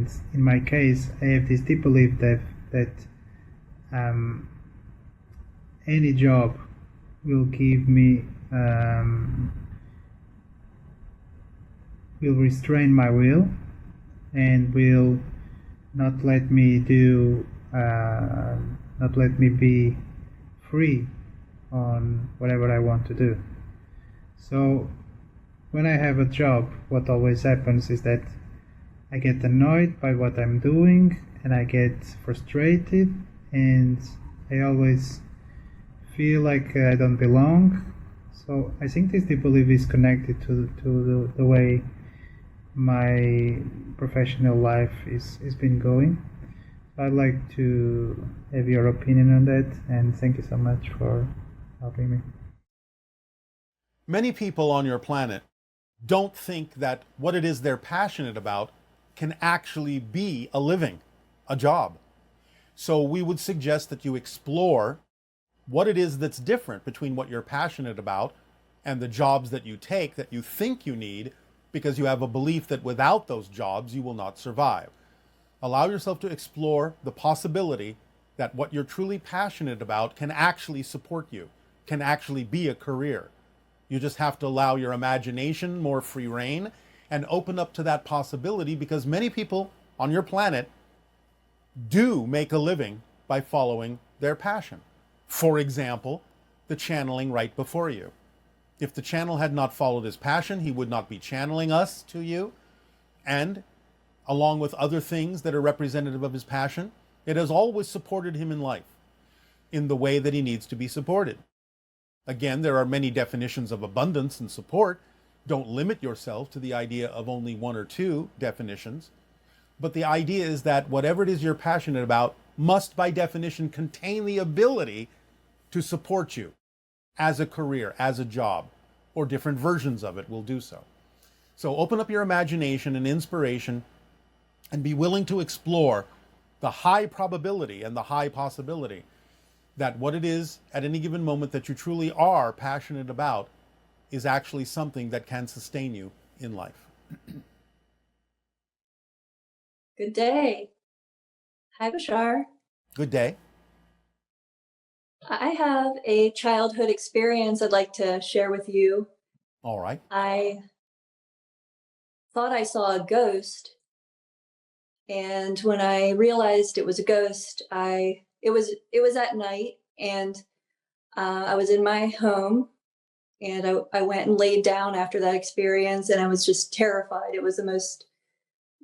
And in my case, I have this deep belief that any job will give me will restrain my will and will not let me not let me be free on whatever I want to do. So when I have a job, what always happens is that I get annoyed by what I'm doing and I get frustrated, and I always feel like I don't belong. So I think this deep belief is connected to the way my professional life is been going. I'd like to have your opinion on that, and thank you so much for helping me. Many people on your planet don't think that what it is they're passionate about can actually be a living, a job. So we would suggest that you explore what it is that's different between what you're passionate about and the jobs that you take that you think you need because you have a belief that without those jobs you will not survive. Allow yourself to explore the possibility that what you're truly passionate about can actually support you, can actually be a career. You just have to allow your imagination more free rein and open up to that possibility, because many people on your planet do make a living by following their passion. For example, the channeling right before you. If the channel had not followed his passion, he would not be channeling us to you. And along with other things that are representative of his passion, it has always supported him in life in the way that he needs to be supported. Again, there are many definitions of abundance and support. Don't limit yourself to the idea of only one or two definitions. But the idea is that whatever it is you're passionate about must, by definition, contain the ability to support you as a career, as a job, or different versions of it will do so. So open up your imagination and inspiration and be willing to explore the high probability and the high possibility that what it is at any given moment that you truly are passionate about is actually something that can sustain you in life. Good day. Hi, Bashar. Good day. I have a childhood experience I'd like to share with you. All right. I thought I saw a ghost, and when I realized it was a ghost, it was at night, and I was in my home, and I went and laid down after that experience, and I was just terrified. It was the most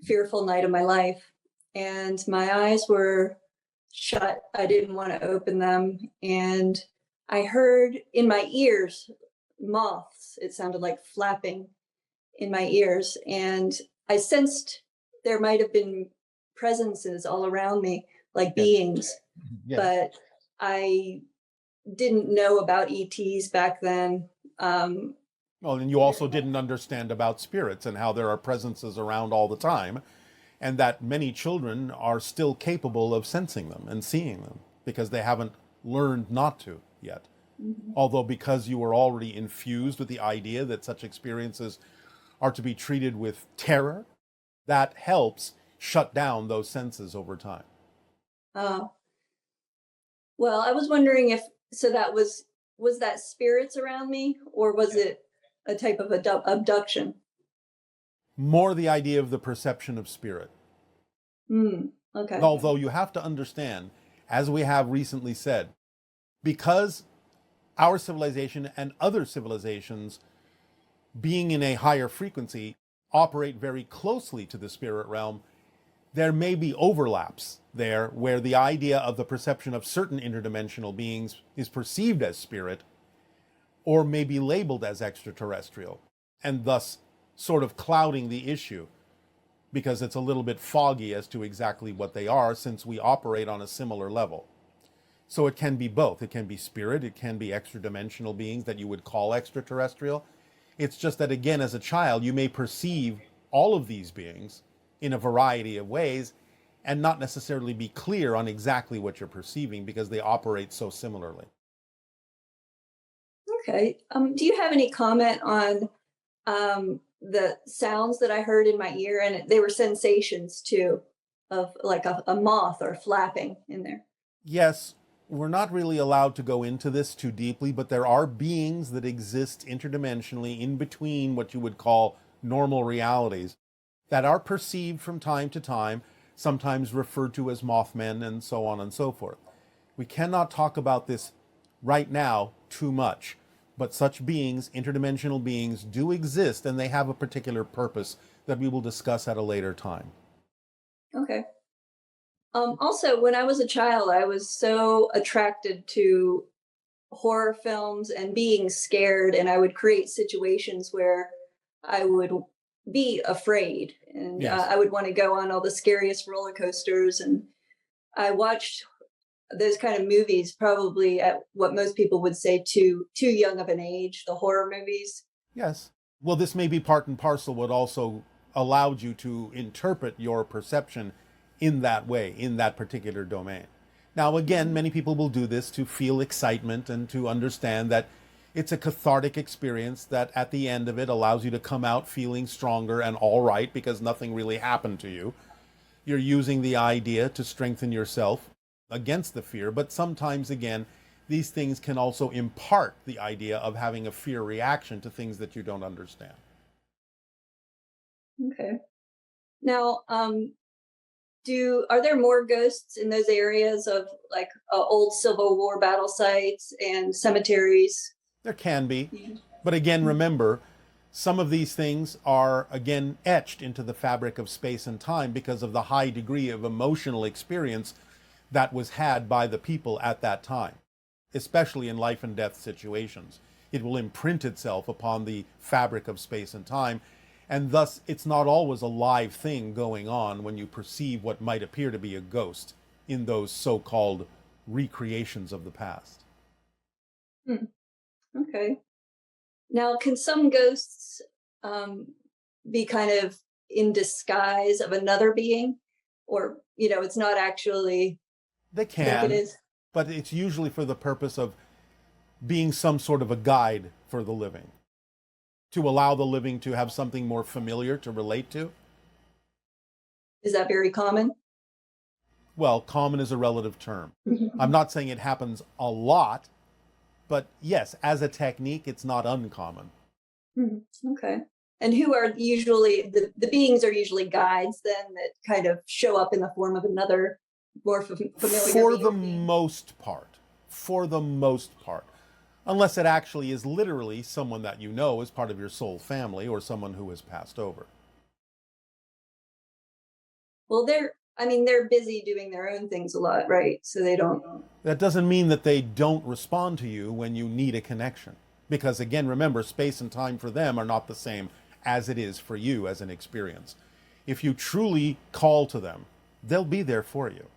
fearful night of my life, and my eyes were shut. I didn't want to open them, and I heard in my ears moths. It sounded like flapping in my ears, and I sensed there might have been presences all around me, like beings, but I didn't know about ETs back then. Well, and you also didn't understand about spirits and how there are presences around all the time, and that many children are still capable of sensing them and seeing them because they haven't learned not to yet. Mhm. Although because you were already infused with the idea that such experiences are to be treated with terror, that helps shut down those senses over time. Well, I was wondering if so that was that spirits around me, or was it a type of abduction? More the idea of the perception of spirit. Okay. Although you have to understand, as we have recently said, because our civilization and other civilizations, being in a higher frequency, operate very closely to the spirit realm, there may be overlaps there where the idea of the perception of certain interdimensional beings is perceived as spirit or may be labeled as extraterrestrial, and thus sort of clouding the issue because it's a little bit foggy as to exactly what they are, since we operate on a similar level. So it can be both. It can be spirit, it can be extra-dimensional beings that you would call extraterrestrial. It's just that, again, as a child, you may perceive all of these beings in a variety of ways and not necessarily be clear on exactly what you're perceiving because they operate so similarly. Okay. Do you have any comment on the sounds that I heard in my ear? And they were sensations too. of like a moth or flapping in there. Yes, we're not really allowed to go into this too deeply, but there are beings that exist interdimensionally in between what you would call normal realities that are perceived from time to time, sometimes referred to as Mothmen and so on and so forth. We cannot talk about this right now too much, but such beings, interdimensional beings, do exist, and they have a particular purpose that we will discuss at a later time. Okay. Also, when I was a child, I was so attracted to horror films and being scared, and I would create situations where I would be afraid, and Yes. I would want to go on all the scariest roller coasters. And I watched those kind of movies probably at what most people would say too young of an age, the horror movies. Yes. Well, this may be part and parcel what also allowed you to interpret your perception in that way, in that particular domain. Now, again, many people will do this to feel excitement and to understand that it's a cathartic experience that at the end of it allows you to come out feeling stronger and all right because nothing really happened to you. You're using the idea to strengthen yourself against the fear, but sometimes, again, these things can also impart the idea of having a fear reaction to things that you don't understand. Okay. Now, are there more ghosts in those areas of like old Civil War battle sites and cemeteries? There can be, Yeah. but again, remember, some of these things are, again, etched into the fabric of space and time because of the high degree of emotional experience that was had by the people at that time, especially in life and death situations. It will imprint itself upon the fabric of space and time, and thus it's not always a live thing going on when you perceive what might appear to be a ghost in those so-called recreations of the past. Hmm. Okay. Now, can some ghosts be kind of in disguise of another being? Or, it's not actually They like it can, is? but it's usually for the purpose of being some sort of a guide for the living, to allow the living to have something more familiar to relate to. Is that very common? Well, common is a relative term. I'm Mhm. not saying it happens a lot, but yes, as a technique, it's not uncommon. Okay. And who are usually the beings are usually guides then that kind of show up in the form of another more familiar For the being? most part, for the most part, unless it actually is literally someone that you know as part of your soul family or someone who has passed over. Well, they're busy doing their own things a lot, right? So they don't. That doesn't mean that they don't respond to you when you need a connection. Because again, remember, space and time for them are not the same as it is for you as an experience. If you truly call to them, they'll be there for you.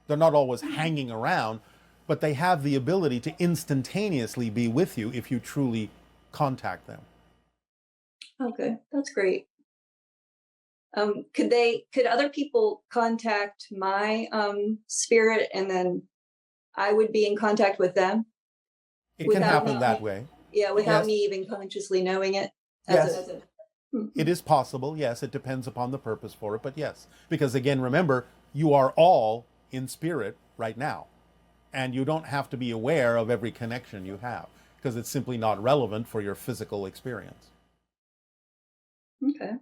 They're not always hanging around, but they have the ability to instantaneously be with you if you truly contact them. Okay, that's great. Could other people contact my spirit and then I would be in contact with them It can without happen me? that way. Yeah, without Yes, me even consciously knowing it. yes. It Mhm. is possible. Yes, it depends upon the purpose for it, but yes. Because again, remember, you are all in spirit right now. And you don't have to be aware of every connection you have because it's simply not relevant for your physical experience. Okay.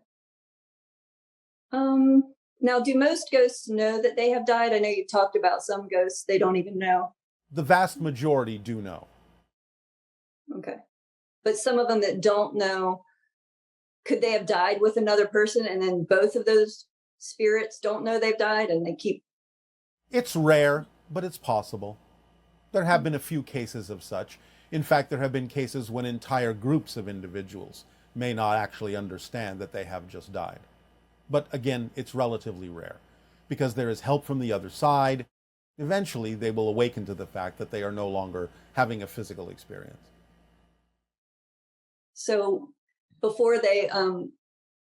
Now, do most ghosts know that they have died? I know you've talked about some ghosts they don't even know. The vast majority do know. Okay. But some of them that don't know, could they have died with another person and then both of those spirits don't know they've died and they keep. It's rare, but it's possible. There have been a few cases of such. In fact, there have been cases when entire groups of individuals may not actually understand that they have just died. But again, it's relatively rare because there is help from the other side. Eventually, they will awaken to the fact that they are no longer having a physical experience. So before they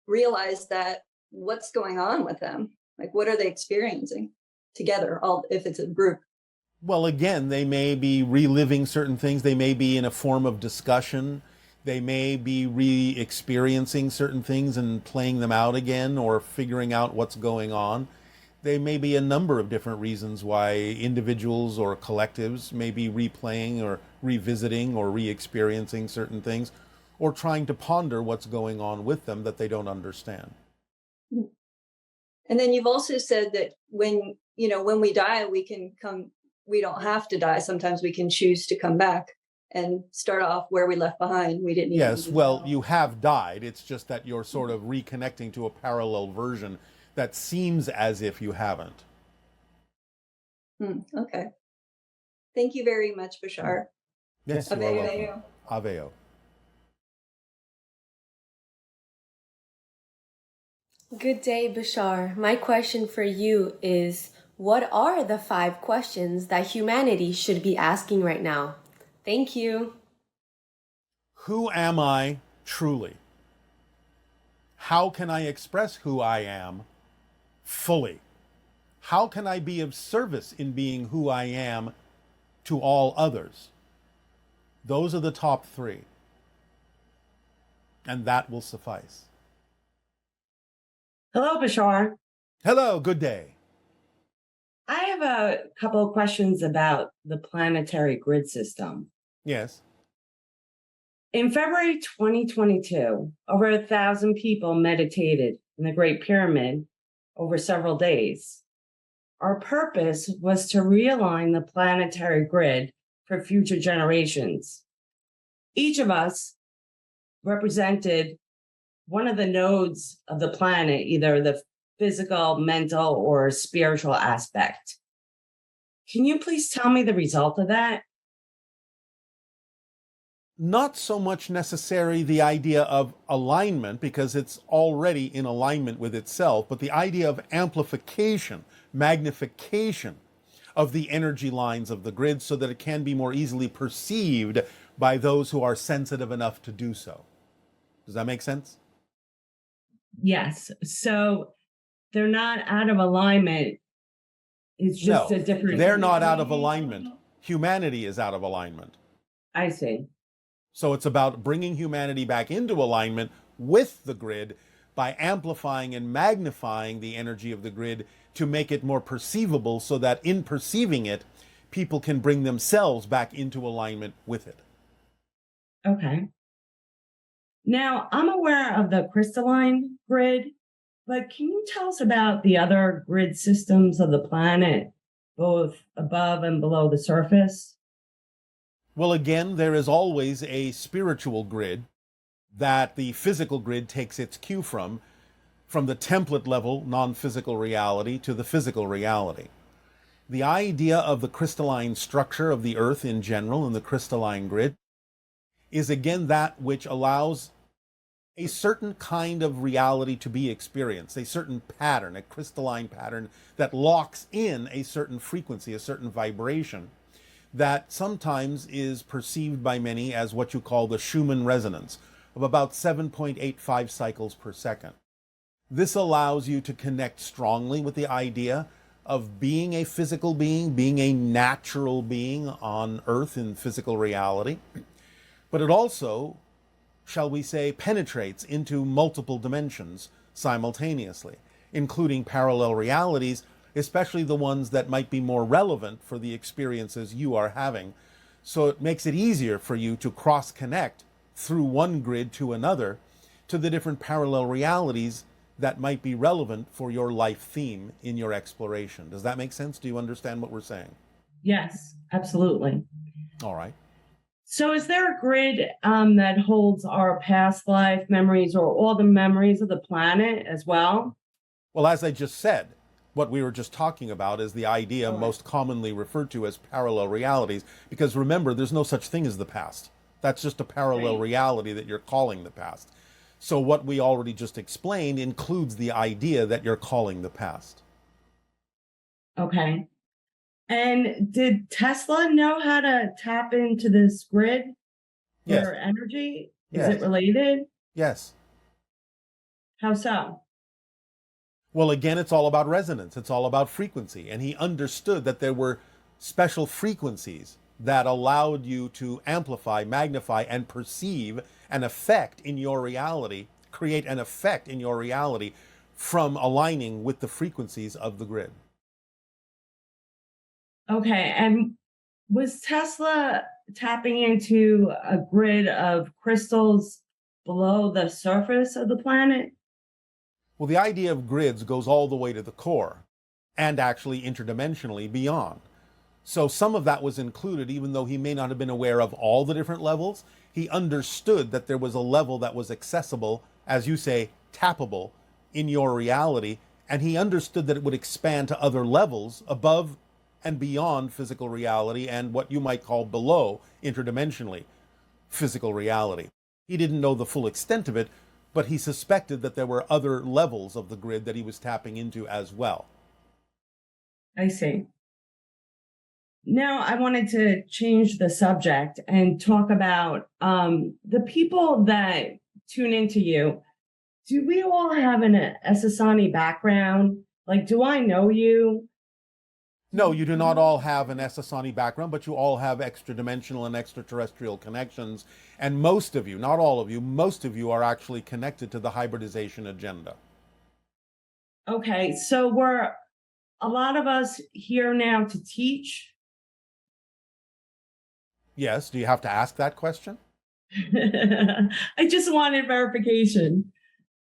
realize that, what's going on with them? Like, what are they experiencing together? All if it's a group. Well, again, they may be reliving certain things. They may be in a form of discussion. They may be re-experiencing certain things and playing them out again or figuring out what's going on. There may be a number of different reasons why individuals or collectives may be replaying or revisiting or re-experiencing certain things or trying to ponder what's going on with them that they don't understand. And then you've also said that when we die, we don't have to die. Sometimes we can choose to come back and start off where we left behind. We didn't Yes, even well, know. you have died. It's just that you're sort of reconnecting to a parallel version that seems as if you haven't. Okay. Thank you very much, Bashar. Yes, you are Aveo. welcome. Aveo. Good day, Bashar. My question for you is, what are the 5 questions that humanity should be asking right now? Thank you. Who am I truly? How can I express who I am fully? How can I be of service in being who I am to all others? Those are the top 3. And that will suffice. Hello, Bashar. Hello, good day. I have a couple of questions about the planetary grid system. Yes. In February 2022, over 1,000 people meditated in the Great Pyramid over several days. Our purpose was to realign the planetary grid for future generations. Each of us represented one of the nodes of the planet, either the physical, mental, or spiritual aspect. Can you please tell me the result of that? Not so much necessarily the idea of alignment, because it's already in alignment with itself, but the idea of amplification, magnification of the energy lines of the grid so that it can be more easily perceived by those who are sensitive enough to do so. Does that make sense? Yes. So they're not out of alignment. It's just No, a different. they're not out of alignment. Humanity is out of alignment. I see. So it's about bringing humanity back into alignment with the grid by amplifying and magnifying the energy of the grid to make it more perceivable so that in perceiving it, people can bring themselves back into alignment with it. Okay. Now, I'm aware of the crystalline grid, but can you tell us about the other grid systems of the planet, both above and below the surface? Well, again, there is always a spiritual grid that the physical grid takes its cue from the template level, non-physical reality to the physical reality. The idea of the crystalline structure of the Earth in general and the crystalline grid is again that which allows a certain kind of reality to be experienced, a certain pattern, a crystalline pattern that locks in a certain frequency, a certain vibration that sometimes is perceived by many as what you call the Schumann resonance of about 7.85 cycles per second. This allows you to connect strongly with the idea of being a physical being, being a natural being on Earth in physical reality. But it also, shall we say, penetrates into multiple dimensions simultaneously, including parallel realities, especially the ones that might be more relevant for the experiences you are having. So it makes it easier for you to cross-connect through one grid to another to the different parallel realities that might be relevant for your life theme in your exploration. Does that make sense? Do you understand what we're saying? Yes, absolutely. All right. So is there a grid that holds our past life memories or all the memories of the planet as well? Well, as I just said, what we were just talking about is the idea most commonly referred to as parallel realities, because remember, there's no such thing as the past. That's just a parallel reality that you're calling the past. So what we already just explained includes the idea that you're calling the past. Okay. And did Tesla know how to tap into this grid for Yes. energy? Yes. Is it related? Yes. How so? Well, again, it's all about resonance. It's all about frequency. And he understood that there were special frequencies that allowed you to amplify, magnify, and perceive an effect in your reality, create an effect in your reality from aligning with the frequencies of the grid. Okay. And was Tesla tapping into a grid of crystals below the surface of the planet? Well, the idea of grids goes all the way to the core and actually interdimensionally beyond. So some of that was included, even though he may not have been aware of all the different levels. He understood that there was a level that was accessible, as you say, tappable in your reality. And he understood that it would expand to other levels above and beyond physical reality and what you might call below interdimensionally physical reality. He didn't know the full extent of it, but he suspected that there were other levels of the grid that he was tapping into as well. I see. Now I wanted to change the subject and talk about the people that tune into you. Do we all have an SSani background? Like, do I know you? No, you do not all have an SSani background, but you all have extra-dimensional and extraterrestrial connections. And most of you, not all of you, most of you are actually connected to the hybridization agenda. Okay, so we're a lot of us here now to teach. Yes, do you have to ask that question? I just wanted verification.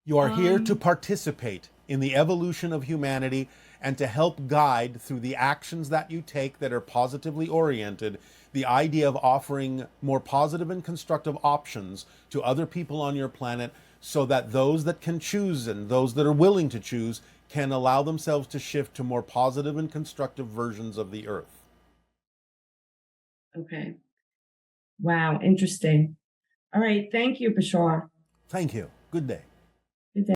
You are here to participate in the evolution of humanity and to help guide through the actions that you take that are positively oriented, the idea of offering more positive and constructive options to other people on your planet so that those that can choose and those that are willing to choose can allow themselves to shift to more positive and constructive versions of the earth. Okay. Wow, interesting. All right, thank you, Bashar. Thank you. Good day.